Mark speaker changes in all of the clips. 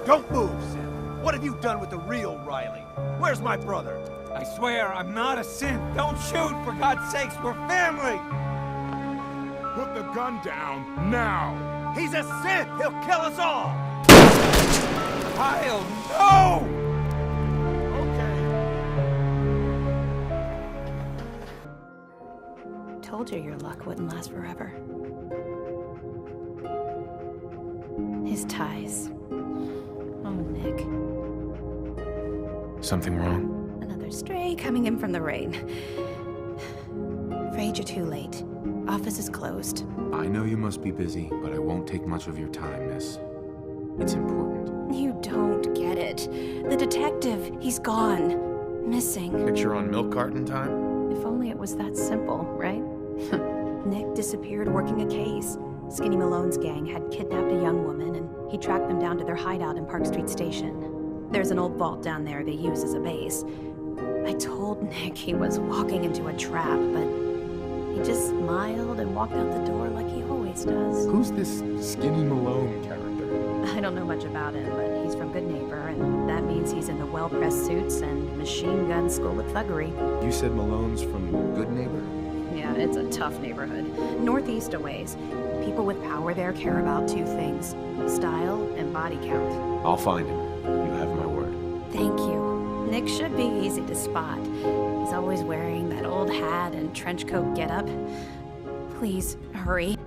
Speaker 1: Don't move, Sid. What have you done with the real Riley? Where's my brother?
Speaker 2: I swear, I'm not a synth. Don't shoot, for God's sakes, we're family!
Speaker 3: Put the gun down, now!
Speaker 1: He's a synth! He'll kill us all!
Speaker 2: Kyle, no!
Speaker 3: Okay.
Speaker 4: Told you your luck wouldn't last forever. His ties. Oh, Nick.
Speaker 5: Something wrong?
Speaker 4: Another stray coming in from the rain. Afraid you're too late. Office is closed.
Speaker 5: I know you must be busy, but I won't take much of your time, miss. It's important.
Speaker 4: You don't get it. The detective, he's gone. Missing.
Speaker 5: Picture on milk carton time?
Speaker 4: If only it was that simple, right? Nick disappeared working a case. Skinny Malone's gang had kidnapped a young woman, and he tracked them down to their hideout in Park Street Station. There's an old vault down there they use as a base. I told Nick he was walking into a trap, but he just smiled and walked out the door like he always does.
Speaker 5: Who's this Skinny Malone character?
Speaker 4: I don't know much about him, but he's from Good Neighbor, and that means he's in the well-pressed suits and machine gun school of thuggery.
Speaker 5: You said Malone's from Good Neighbor?
Speaker 4: Yeah, it's a tough neighborhood. Northeast a ways. People with power there care about two things: style and body count.
Speaker 5: I'll find him. You have my word.
Speaker 4: Thank you. Nick should be easy to spot. He's always wearing that old hat and trench coat getup. Please, hurry.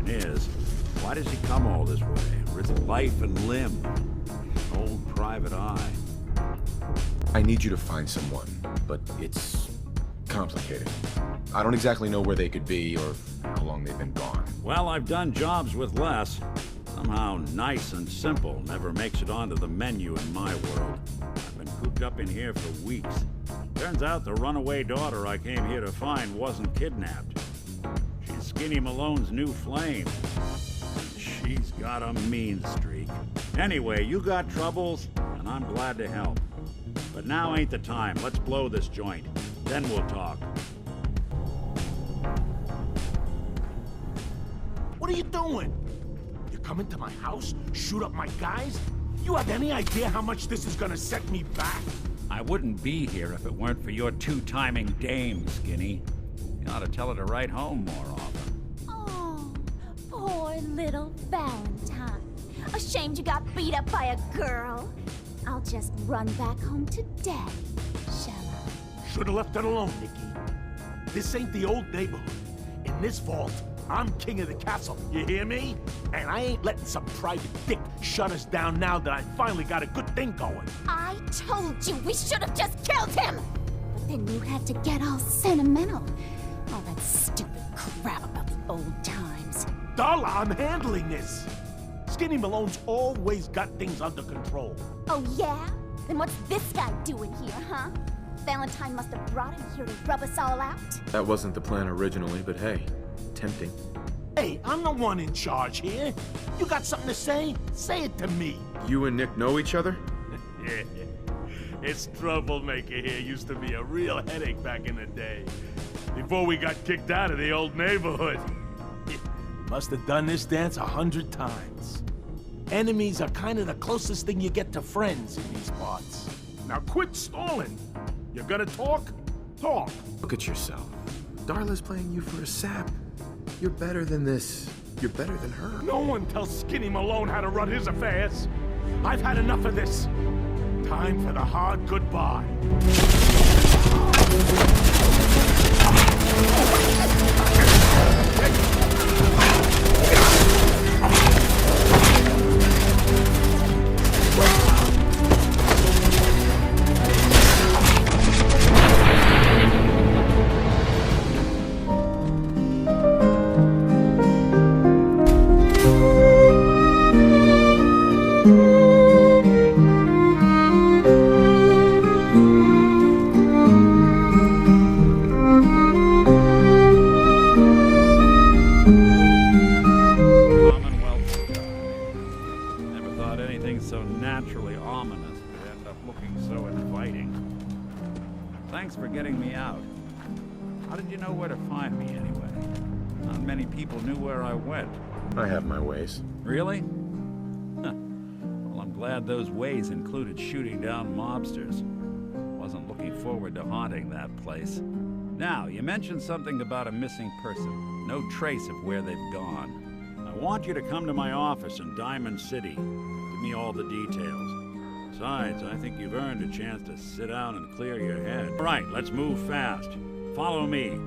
Speaker 6: question is, why does he come all this way? Risk life and limb? Old Private Eye.
Speaker 5: I need you to find someone, but it's complicated. I don't exactly know where they could be or how long they've been gone.
Speaker 6: Well, I've done jobs with less. Somehow nice and simple never makes it onto the menu in my world. I've been cooped up in here for weeks. Turns out the runaway daughter I came here to find wasn't kidnapped. She's Skinny Malone's new flame. She's got a mean streak. Anyway, you got troubles, and I'm glad to help. But now ain't the time. Let's blow this joint. Then we'll talk.
Speaker 1: What are you doing? You come into my house, shoot up my guys? You have any idea how much this is gonna set me back?
Speaker 6: I wouldn't be here if it weren't for your two-timing dame, Skinny. You ought to tell her to write home more often.
Speaker 7: Oh, poor little Valentine. Ashamed you got beat up by a girl. I'll just run back home to Daddy, shall I?
Speaker 1: Should've left it alone, Nicky. This ain't the old neighborhood. In this vault, I'm king of the castle, you hear me? And I ain't letting some private dick shut us down now that I finally got a good thing going.
Speaker 7: I told you we should have just killed him! But then you had to get all sentimental. All that stupid crap about the old times.
Speaker 1: Darla, I'm handling this. Skinny Malone's always got things under control.
Speaker 7: Oh yeah? Then what's this guy doing here, huh? Valentine must have brought him here to rub us all out.
Speaker 5: That wasn't the plan originally, but hey, tempting.
Speaker 1: Hey, I'm the one in charge here. You got something to say? Say it to me.
Speaker 5: You and Nick know each other?
Speaker 1: Yeah. This troublemaker here used to be a real headache back in the day. Before we got kicked out of the old neighborhood. Must have done this dance 100 times. Enemies are kind of the closest thing you get to friends in these parts. Now quit stalling. You're gonna talk? Talk.
Speaker 5: Look at yourself. Darla's playing you for a sap. You're better than this. You're better than her.
Speaker 1: No one tells Skinny Malone how to run his affairs. I've had enough of this. Time for the hard goodbye.
Speaker 6: Thanks for getting me out. How did you know where to find me, anyway? Not many people knew where I went.
Speaker 5: I have my ways.
Speaker 6: Really? Huh. Well, I'm glad those ways included shooting down mobsters. Wasn't looking forward to haunting that place. Now, you mentioned something about a missing person. No trace of where they've gone. I want you to come to my office in Diamond City. Give me all the details. Besides, I think you've earned a chance to sit down and clear your head. All right, let's move fast. Follow me.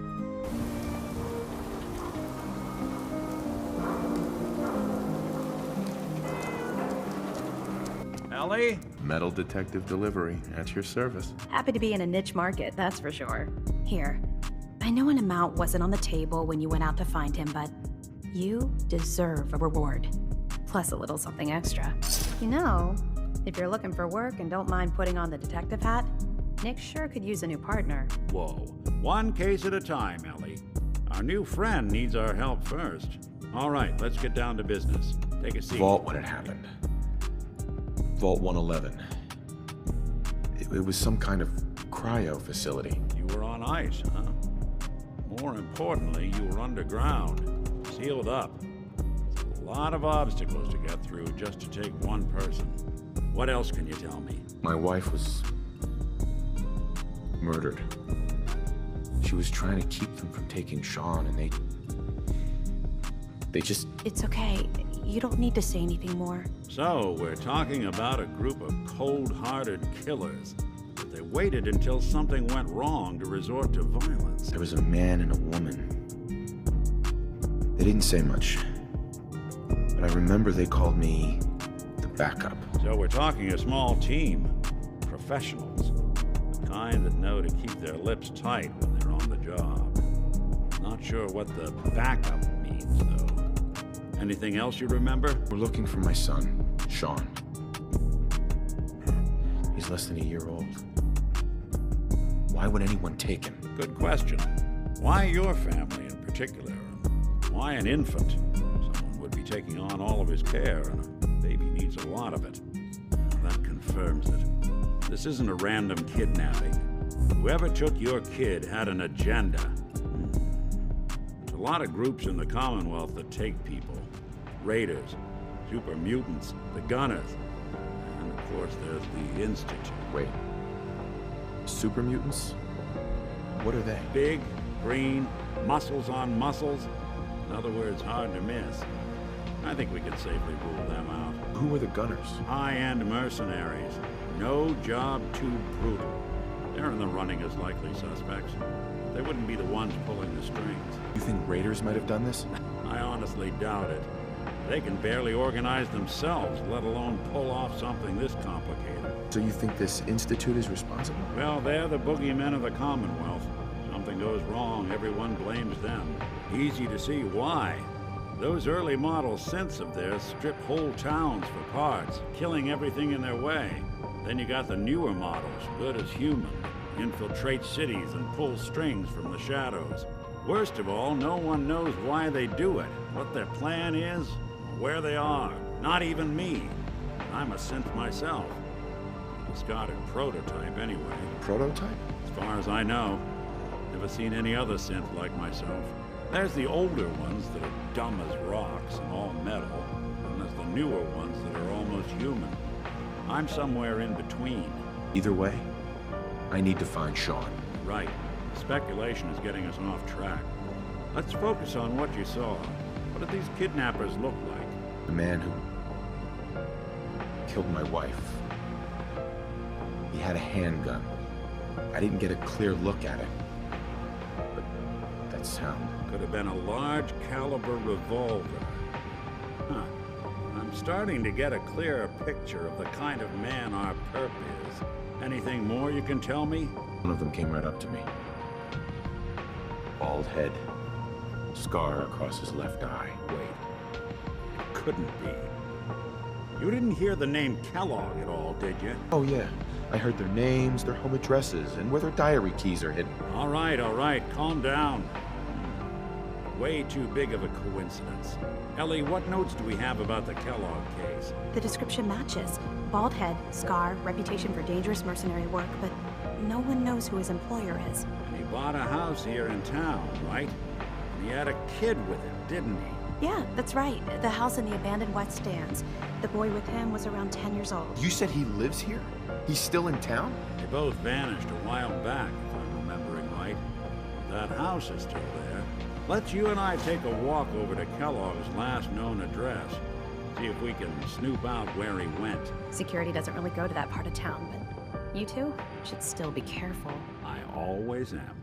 Speaker 6: Ellie?
Speaker 5: Metal detective delivery at your service.
Speaker 4: Happy to be in a niche market, that's for sure. Here, I know an amount wasn't on the table when you went out to find him, but you deserve a reward. Plus a little something extra. You know, if you're looking for work and don't mind putting on the detective hat, Nick sure could use a new partner.
Speaker 6: Whoa. One case at a time, Ellie. Our new friend needs our help first. All right, let's get down to business. Take a seat.
Speaker 5: Vault when it happened. Vault 111. It was some kind of cryo facility.
Speaker 6: You were on ice, huh? More importantly, you were underground, sealed up. It's a lot of obstacles to get through just to take one person. What else can you tell me?
Speaker 5: My wife was murdered. She was trying to keep them from taking Sean, and they just...
Speaker 4: It's okay. You don't need to say anything more.
Speaker 6: So, we're talking about a group of cold-hearted killers. But they waited until something went wrong to resort to violence.
Speaker 5: There was a man and a woman. They didn't say much. but I remember they called me the backup.
Speaker 6: So we're talking a small team. Professionals. The kind that know to keep their lips tight when they're on the job. Not sure what the backup means, though. Anything else you remember?
Speaker 5: We're looking for my son, Sean. He's less than a year old. Why would anyone take him?
Speaker 6: Good question. Why your family in particular? Why an infant? Someone would be taking on all of his care, and a baby needs a lot of it. That confirms it. This isn't a random kidnapping. Whoever took your kid had an agenda. There's a lot of groups in the Commonwealth that take people. Raiders, super mutants, the Gunners, and of course there's the Institute.
Speaker 5: Wait. Super mutants? What are they?
Speaker 6: Big, green, muscles on muscles. In other words, hard to miss. I think we can safely rule them out.
Speaker 5: Who are the Gunners?
Speaker 6: High-end mercenaries. No job too brutal. They're in the running as likely suspects. They wouldn't be the ones pulling the strings.
Speaker 5: You think raiders might have done this?
Speaker 6: I honestly doubt it. They can barely organize themselves, let alone pull off something this complicated.
Speaker 5: So you think this institute is responsible?
Speaker 6: Well, they're the boogeymen of the Commonwealth. Something goes wrong, everyone blames them. Easy to see why. Those early model synths of theirs strip whole towns for parts, killing everything in their way. Then you got the newer models, good as human, infiltrate cities and pull strings from the shadows. Worst of all, no one knows why they do it, what their plan is, or where they are. Not even me. I'm a synth myself. A discarded prototype anyway.
Speaker 5: Prototype?
Speaker 6: As far as I know. Never seen any other synth like myself. There's the older ones that are dumb as rocks and all metal, and there's the newer ones that are almost human. I'm somewhere in between.
Speaker 5: Either way, I need to find Sean.
Speaker 6: Right. Speculation is getting us off track. Let's focus on what you saw. What did these kidnappers look like?
Speaker 5: The man who killed my wife. He had a handgun. I didn't get a clear look at it. But that sound.
Speaker 6: Could have been a large caliber revolver. Huh. I'm starting to get a clearer picture of the kind of man our perp is. Anything more you can tell me?
Speaker 5: One of them came right up to me. Bald head. Scar across his left eye.
Speaker 6: Wait. It couldn't be. You didn't hear the name Kellogg at all, did you?
Speaker 5: Oh yeah. I heard their names, their home addresses, and where their diary keys are hidden.
Speaker 6: All right. Calm down. Way too big of a coincidence. Ellie, what notes do we have about the Kellogg case?
Speaker 4: The description matches. Bald head, scar, reputation for dangerous mercenary work, but no one knows who his employer is.
Speaker 6: And he bought a house here in town, right? And he had a kid with him, didn't he?
Speaker 4: Yeah, that's right. The house in the abandoned West Stands. The boy with him was around 10 years old.
Speaker 5: You said he lives here? He's still in town?
Speaker 6: They both vanished a while back, if I'm remembering right. That house is still there. Let's you and I take a walk over to Kellogg's last known address. See if we can snoop out where he went.
Speaker 4: Security doesn't really go to that part of town, but you two should still be careful.
Speaker 6: I always am.